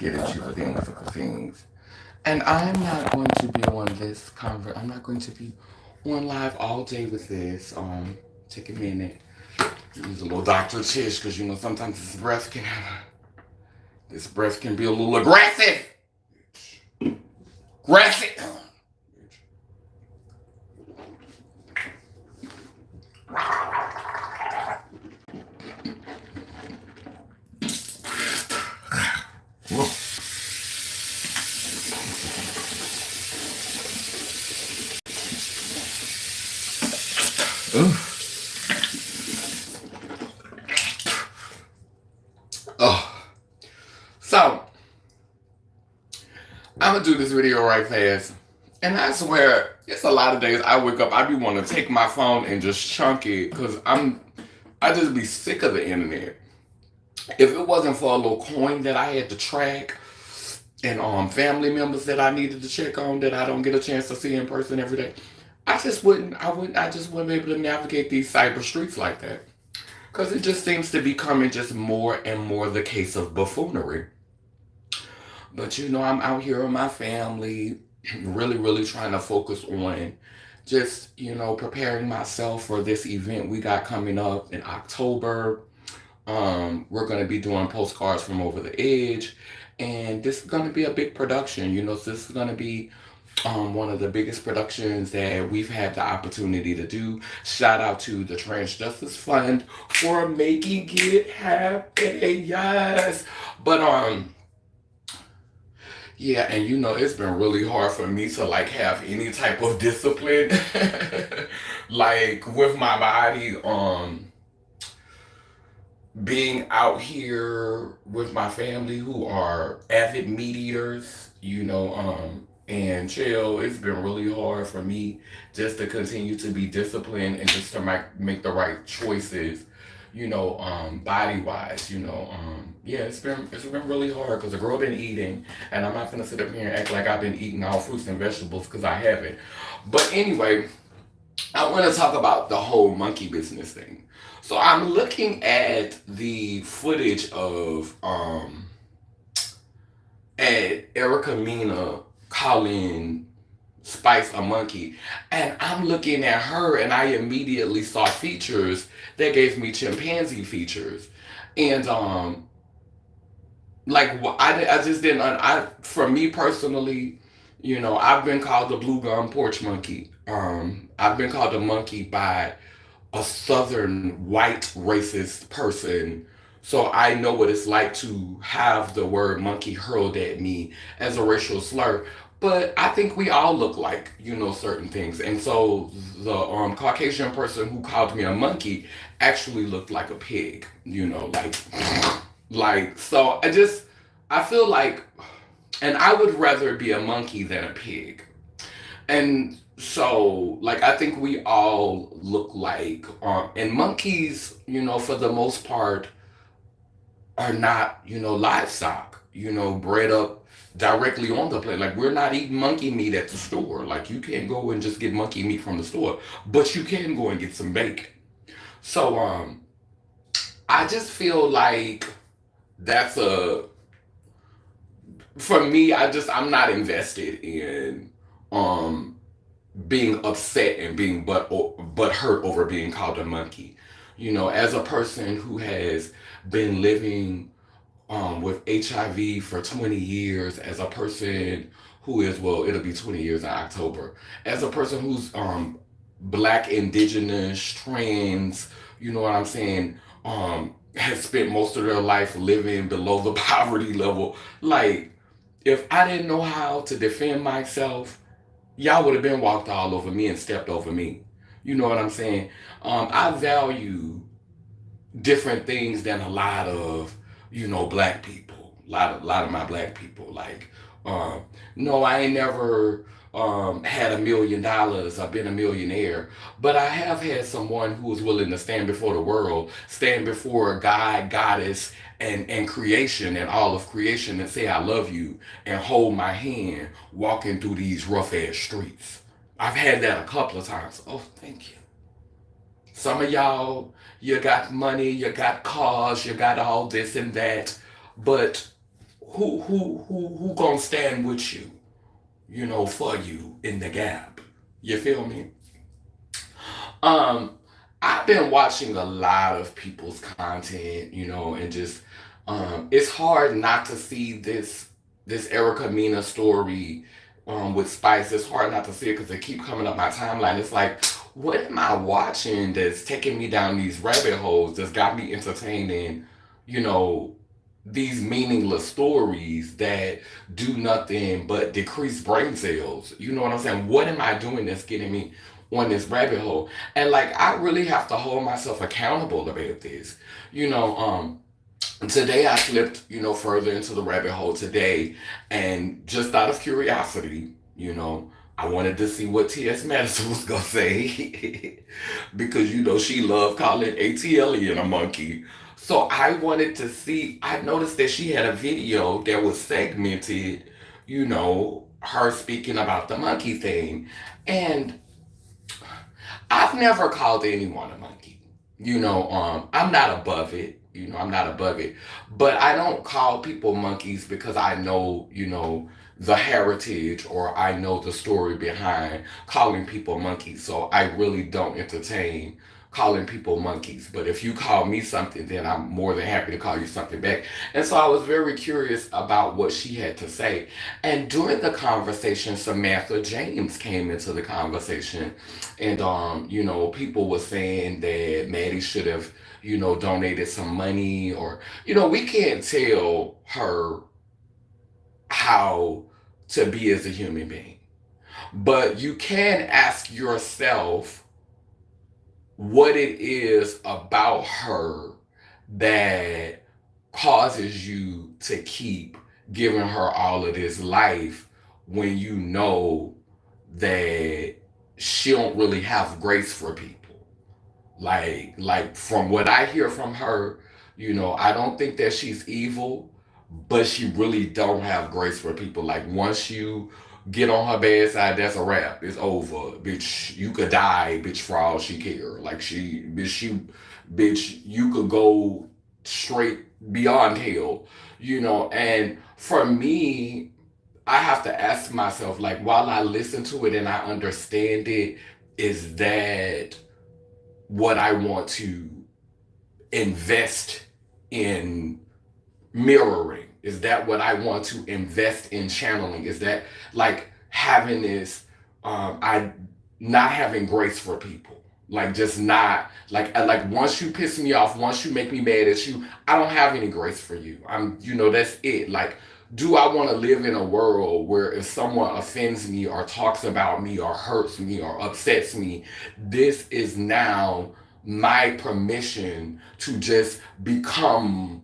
get at you for things. And I'm not going to be on this I'm not going to be on live all day with this. Take a minute. Use a little Dr. Tish because sometimes this breath can be a little aggressive. Aggressive. Oh, so I'm gonna do this video right fast. And I swear, it's a lot of days I wake up, I be want to take my phone and just chunk it because I just be sick of the internet. If it wasn't for a little coin that I had to track and family members that I needed to check on that I don't get a chance to see in person every day, I just wouldn't be able to navigate these cyber streets like that. Because it just seems to be becoming just more and more the case of buffoonery. But I'm out here with my family, really, really trying to focus on just, preparing myself for this event we got coming up in October. We're going to be doing postcards from over the edge. And this is going to be a big production. So this is going to be one of the biggest productions that we've had the opportunity to do. Shout out to the Trans Justice Fund for making it happen. Yes. But yeah, and it's been really hard for me to like have any type of discipline like with my body. Being out here with my family who are avid meat eaters, and chill, it's been really hard for me just to continue to be disciplined and just to make the right choices, body wise, yeah, it's been really hard because the girl been eating, and I'm not gonna sit up here and act like I've been eating all fruits and vegetables because I haven't. But anyway, I want to talk about the whole monkey business thing. So I'm looking at the footage of at Erica Mena calling Spice a monkey, and I'm looking at her, and I immediately saw features that gave me chimpanzee features, and like I just didn't. For me personally, I've been called the blue gum porch monkey. I've been called a monkey by a southern white racist person. So I know what it's like to have the word monkey hurled at me as a racial slur. But I think we all look like, certain things. And so the Caucasian person who called me a monkey actually looked like a pig, so I feel like, and I would rather be a monkey than a pig. And so, like, I think we all look like, and monkeys, for the most part, are not, livestock, bred up directly on the plate. Like, we're not eating monkey meat at the store. Like, you can't go and just get monkey meat from the store, but you can go and get some bacon. So, I just feel like that's for me, I'm not invested in, um, being upset and being but hurt over being called a monkey. As a person who has been living with HIV for 20 years, as a person who is, well, it'll be 20 years in October, as a person who's black, indigenous, trans, you know what I'm saying, has spent most of their life living below the poverty level. Like, if I didn't know how to defend myself, y'all would have been walked all over me and stepped over me. You know what I'm saying? I value different things than a lot of, black people. A lot of my black people. Like, um, no, I ain't never had $1 million or been a millionaire, but I have had someone who was willing to stand before the world, stand before God, goddess, and creation and all of creation and say I love you and hold my hand walking through these rough ass streets. I've had that a couple of times. Oh, thank you. Some of y'all, you got money, you got cars, you got all this and that, but who gonna stand with you, for you in the gap. You feel me? Um, I've been watching a lot of people's content, and just it's hard not to see this Erica Mena story with Spice. It's hard not to see it because they keep coming up my timeline. It's like, what am I watching that's taking me down these rabbit holes that's got me entertaining, you know, these meaningless stories that do nothing but decrease brain cells. You know what I'm saying? What am I doing that's getting me on this rabbit hole? And like I really have to hold myself accountable about this. You know, today I slipped, further into the rabbit hole today and just out of curiosity, I wanted to see what T.S. Madison was gonna say because she loved calling ATLian a monkey. So I wanted to see. I noticed that she had a video that was segmented, her speaking about the monkey thing, and I've never called anyone a monkey. I'm not above it. I'm not above it. But I don't call people monkeys because I know, the heritage or I know the story behind calling people monkeys. So I really don't entertain calling people monkeys. But if you call me something, then I'm more than happy to call you something back. And so I was very curious about what she had to say. And during the conversation, Samantha James came into the conversation. And, people were saying that Maddie should have, donated some money or, we can't tell her how to be as a human being. But you can ask yourself what it is about her that causes you to keep giving her all of this life when you know that she don't really have grace for people. Like from what I hear from her, I don't think that she's evil, but she really don't have grace for people. Like once you get on her bad side, that's a wrap. It's over, bitch. You could die, bitch, for all she care. Like bitch, you could go straight beyond hell, And for me, I have to ask myself, like, while I listen to it and I understand it, is that what I want to invest in mirroring? Is that what I want to invest in channeling? Is that like having this, I not having grace for people? Like just not like once you piss me off, once you make me mad at you, I don't have any grace for you. That's it. Like, do I want to live in a world where if someone offends me or talks about me or hurts me or upsets me, this is now my permission to just become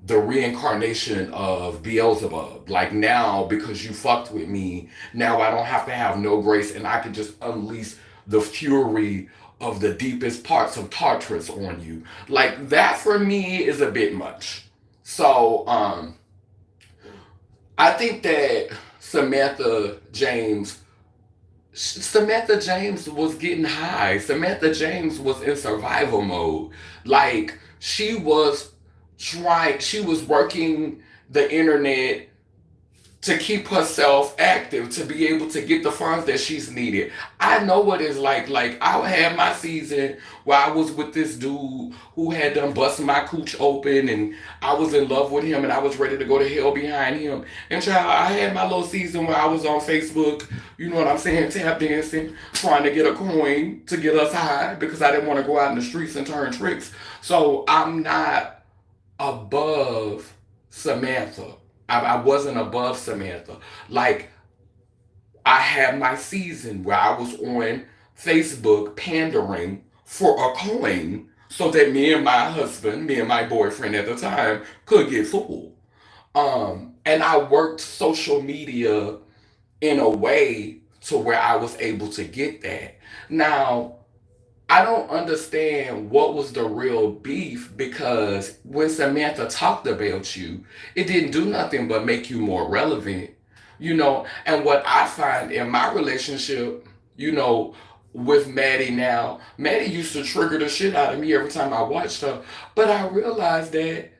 the reincarnation of Beelzebub. Like now, because you fucked with me, now I don't have to have no grace and I can just unleash the fury of the deepest parts of Tartarus on you. Like that for me is a bit much. So I think that Samantha James was getting high. Samantha James was in survival mode. Like she was working the internet to keep herself active, to be able to get the funds that she's needed. I know what it's like. Like I had my season where I was with this dude who had done busting my cooch open and I was in love with him and I was ready to go to hell behind him. And child, I had my little season where I was on Facebook, you know what I'm saying, tap dancing, trying to get a coin to get us high because I didn't want to go out in the streets and turn tricks. So I'm not above Samantha. I wasn't above Samantha. Like, I had my season where I was on Facebook pandering for a coin so that me and my boyfriend at the time could get full. And I worked social media in a way to where I was able to get that. Now, I don't understand what was the real beef because when Samantha talked about you, it didn't do nothing but make you more relevant, And what I find in my relationship, with Maddie now, Maddie used to trigger the shit out of me every time I watched her, but I realized that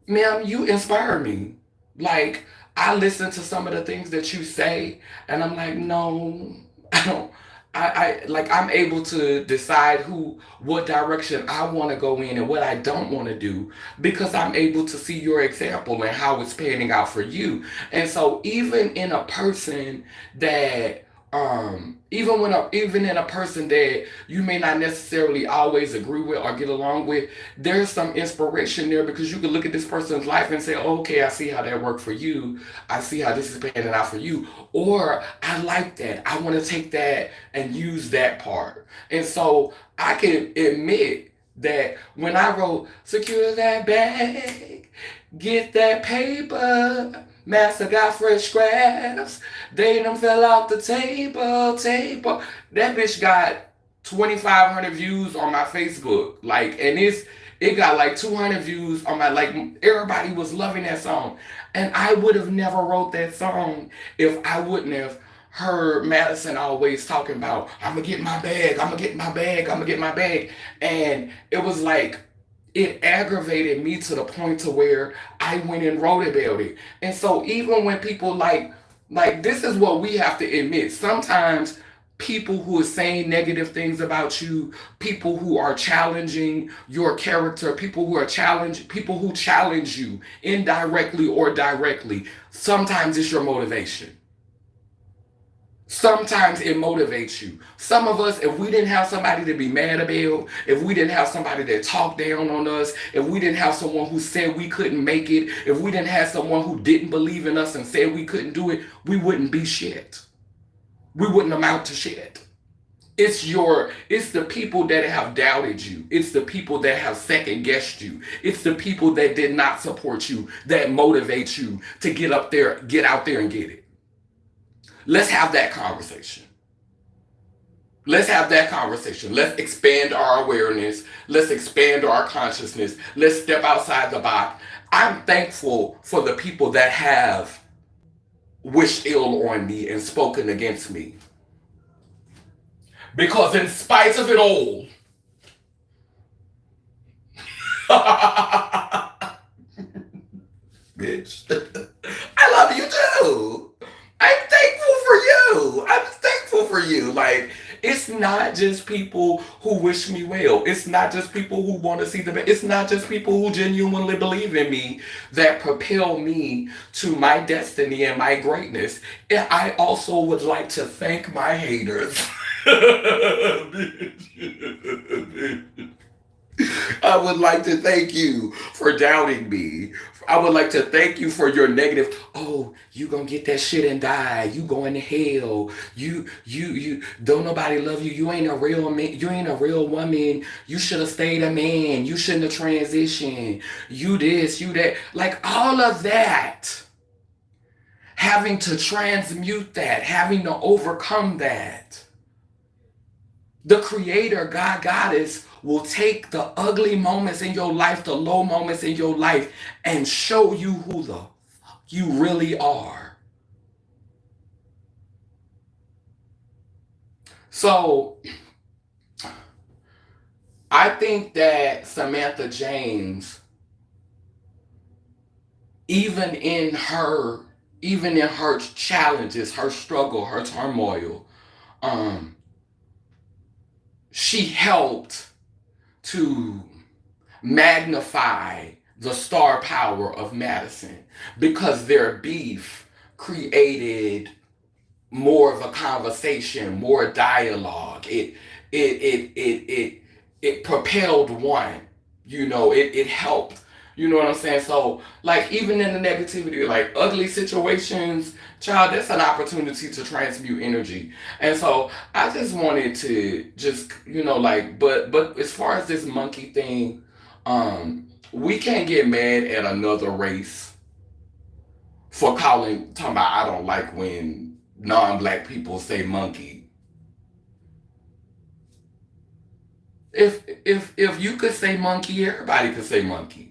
ma'am, you inspire me. Like, I listen to some of the things that you say, and I'm like, no, I don't. Like, I'm able to decide what direction I want to go in and what I don't want to do because I'm able to see your example and how it's panning out for you. And so, even in a person that, even in a person that you may not necessarily always agree with or get along with, there's some inspiration there because you can look at this person's life and say, okay, I see how that worked for you. I see how this is panning out for you. Or I like that. I want to take that and use that part. And so I can admit that when I wrote, secure that bag, get that paper, Master got fresh scraps, they done fell off the table. That bitch got 2,500 views on my Facebook. Like, and it got like 200 views on my, like, everybody was loving that song. And I would have never wrote that song if I wouldn't have heard Madison always talking about, I'm gonna get my bag, I'm gonna get my bag, I'm gonna get my bag. And it was like, it aggravated me to the point to where I went and wrote about it. And so even when people like this is what we have to admit. Sometimes people who are saying negative things about you, people who are challenging your character, people who challenge you indirectly or directly, sometimes it's your motivation. Sometimes it motivates you. Some of us, if we didn't have somebody to be mad about, if we didn't have somebody that talked down on us, if we didn't have someone who said we couldn't make it, if we didn't have someone who didn't believe in us and said we couldn't do it, we wouldn't be shit. We wouldn't amount to shit. It's the people that have doubted you. It's the people that have second guessed you. It's the people that did not support you that motivate you to get out there and get it. Let's have that conversation. Let's have that conversation. Let's expand our awareness. Let's expand our consciousness. Let's step outside the box. I'm thankful for the people that have wished ill on me and spoken against me. Because in spite of it all, bitch, I love you too. I'm thankful for you. I'm thankful for you. Like, it's not just people who wish me well. It's not just people who want to see the best. It's not just people who genuinely believe in me that propel me to my destiny and my greatness. And I also would like to thank my haters. I would like to thank you for doubting me. I would like to thank you for your negative. Oh, you gonna get that shit and die. You going to hell. You. Don't nobody love you. You ain't a real man. You ain't a real woman. You should have stayed a man. You shouldn't have transitioned. You this, you that. Like all of that. Having to transmute that. Having to overcome that. The creator, God, Goddess, will take the ugly moments in your life, the low moments in your life, and show you who the fuck you really are. So, I think that Samantha James, even in her, even in her challenges, her struggle, her turmoil, um, she helped to magnify the star power of Madison because their beef created more of a conversation, more dialogue. It propelled one. It helped. You know what I'm saying? So, like, even in the negativity, like ugly situations, child, that's an opportunity to transmute energy. And so I just wanted to just, like, but as far as this monkey thing, we can't get mad at another race for talking about I don't like when non-black people say monkey. If you could say monkey, everybody could say monkey.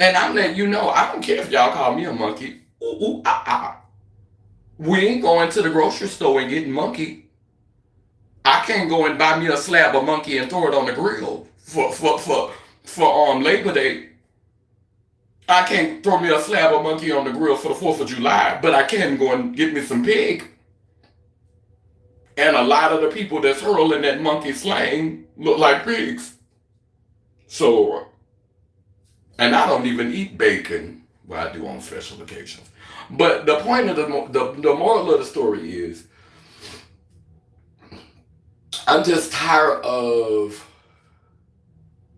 And I'm letting you know, I don't care if y'all call me a monkey. Ooh, ooh, ah, ah. We ain't going to the grocery store and getting monkey. I can't go and buy me a slab of monkey and throw it on the grill for Labor Day. I can't throw me a slab of monkey on the grill for the 4th of July, but I can go and get me some pig. And a lot of the people that's hurling that monkey slang look like pigs. So, and I don't even eat bacon. Well, I do on special occasions. But the point of the moral of the story is, I'm just tired of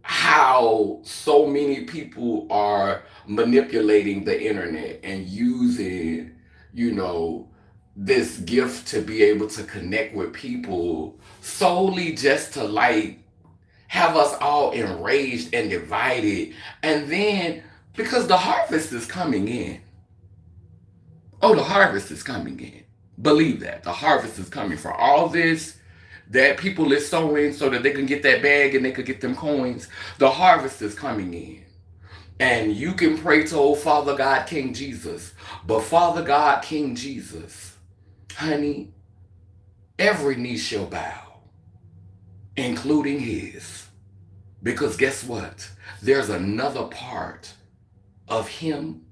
how so many people are manipulating the internet and using, you know, this gift to be able to connect with people solely just to like have us all enraged and divided. And then because the harvest is coming in. Oh, the harvest is coming in. Believe that. The harvest is coming for all this that people is sowing so that they can get that bag and they could get them coins. The harvest is coming in. And you can pray to old Father God, King Jesus. But Father God, King Jesus, honey, every knee shall bow, including his. Because guess what? There's another part of him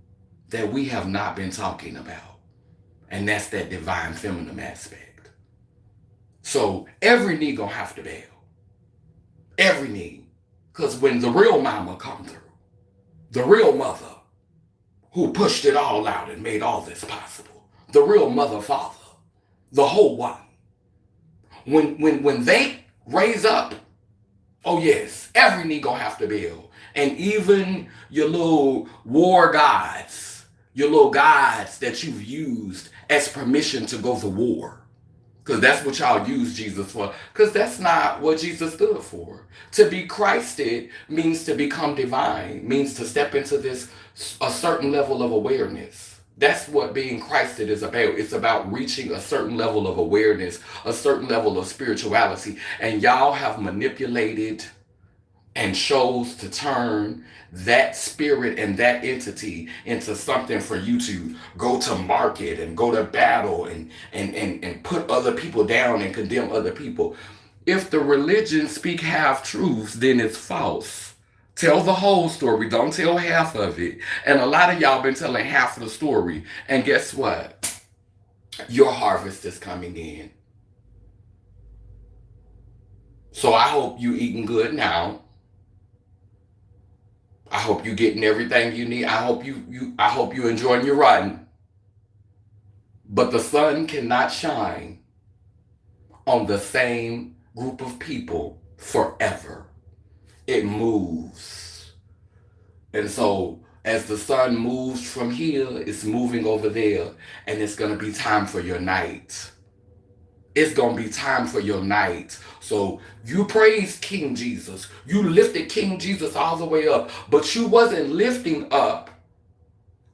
that we have not been talking about. And that's that divine feminine aspect. So every knee gonna have to bow. Every knee. Because when the real mama come through, the real mother who pushed it all out and made all this possible, the real mother, father, the whole one, when they raise up, oh yes, every knee gonna have to bow. And even your little war gods, your little gods that you've used as permission to go to war. Because that's what y'all use Jesus for. Because that's not what Jesus stood for. To be Christed means to become divine, means to step into this, a certain level of awareness. That's what being Christed is about. It's about reaching a certain level of awareness, a certain level of spirituality. And y'all have manipulated and chose to turn that spirit and that entity into something for you to go to market and go to battle and put other people down and condemn other people. If the religion speak half truths, then it's false. Tell the whole story. Don't tell half of it. And a lot of y'all been telling half of the story. And guess what? Your harvest is coming in. So I hope you eating good now. I hope you getting everything you need. I hope you enjoying your run. But the sun cannot shine on the same group of people forever. It moves. And so as the sun moves from here, it's moving over there. And it's going to be time for your night. It's going to be time for your night. So you praised King Jesus. You lifted King Jesus all the way up. But you wasn't lifting up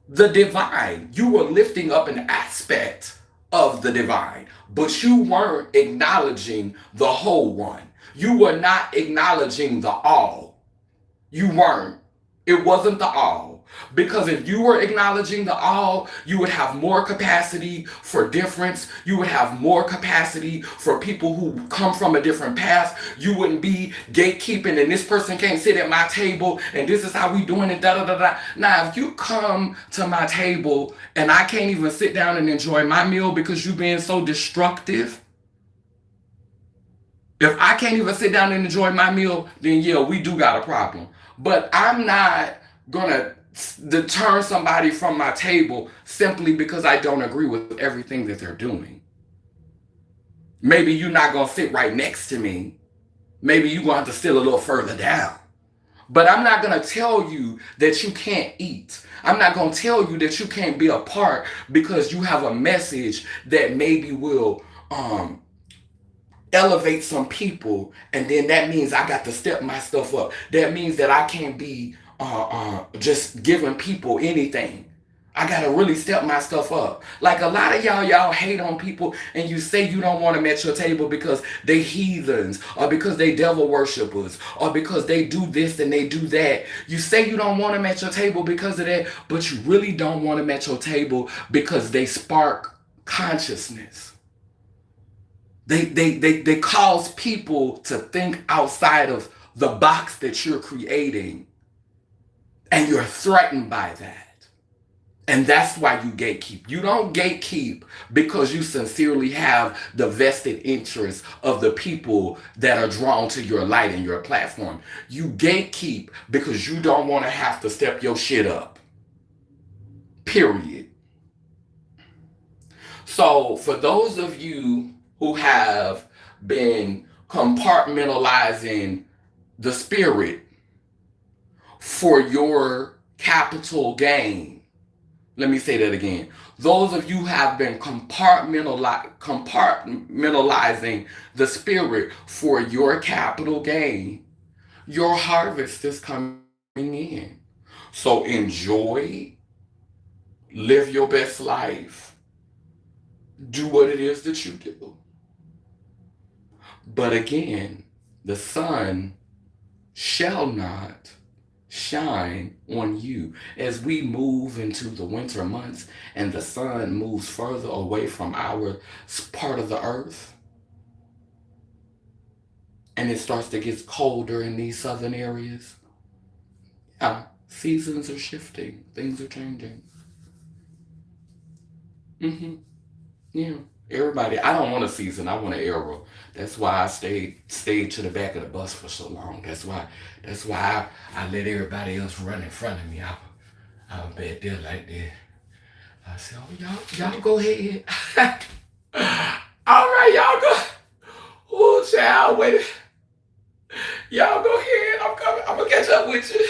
the divine. You were lifting up an aspect of the divine. But you weren't acknowledging the whole one. You were not acknowledging the all. You weren't. It wasn't the all. Because if you were acknowledging the all, you would have more capacity for difference. You would have more capacity for people who come from a different path. You wouldn't be gatekeeping and this person can't sit at my table and this is how we doing it, da da da da. Now, if you come to my table and I can't even sit down and enjoy my meal because you being so destructive, if I can't even sit down and enjoy my meal, then yeah, we do got a problem. But I'm not gonna turn somebody from my table simply because I don't agree with everything that they're doing. Maybe you're not gonna sit right next to me. Maybe you're gonna have to sit a little further down. But I'm not gonna tell you that you can't eat. I'm not gonna tell you that you can't be a part because you have a message that maybe will elevate some people, and then that means I got to step my stuff up. That means that I can't be just giving people anything. I gotta really step my stuff up. Like a lot of y'all hate on people and you say you don't want them at your table because they heathens or because they devil worshipers or because they do this and they do that. You say you don't want them at your table because of that, but you really don't want them at your table because they spark consciousness. They cause people to think outside of the box that you're creating. And you're threatened by that. And that's why you gatekeep. You don't gatekeep because you sincerely have the vested interest of the people that are drawn to your light and your platform. You gatekeep because you don't want to have to step your shit up. Period. So, for those of you who have been compartmentalizing the spirit for your capital gain, let me say that again. Those of you have been compartmentalizing the spirit for your capital gain, your harvest is coming in. So enjoy, live your best life, do what it is that you do. But again, the sun shall not shine on you. As we move into the winter months and the sun moves further away from our part of the earth, and it starts to get colder in these southern areas, seasons are shifting, things are changing. Yeah, everybody. I don't want a season. I want an era. That's why I stayed to the back of the bus for so long. That's why I let everybody else run in front of me. I was back there like that. I said, "Oh, y'all go ahead. All right, y'all go. Oh, child, wait. Y'all go ahead. I'm coming. I'm gonna catch up with you.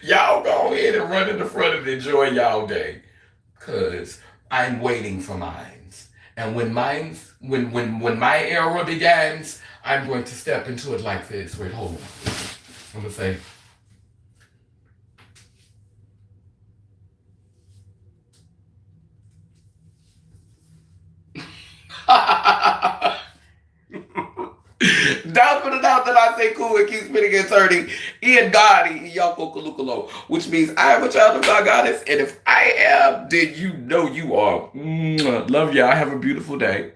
Y'all go ahead and run in the front and enjoy y'all day, cause I'm waiting for mines. And when my era begins, I'm going to step into it like this. Wait, hold on. I'm gonna say." Down for the doubt that I say cool and keep spinning and turning in God, Yako Kalukalo, which means I am a child of God Goddess, and if I am, then you know you are. Love y'all. Have a beautiful day.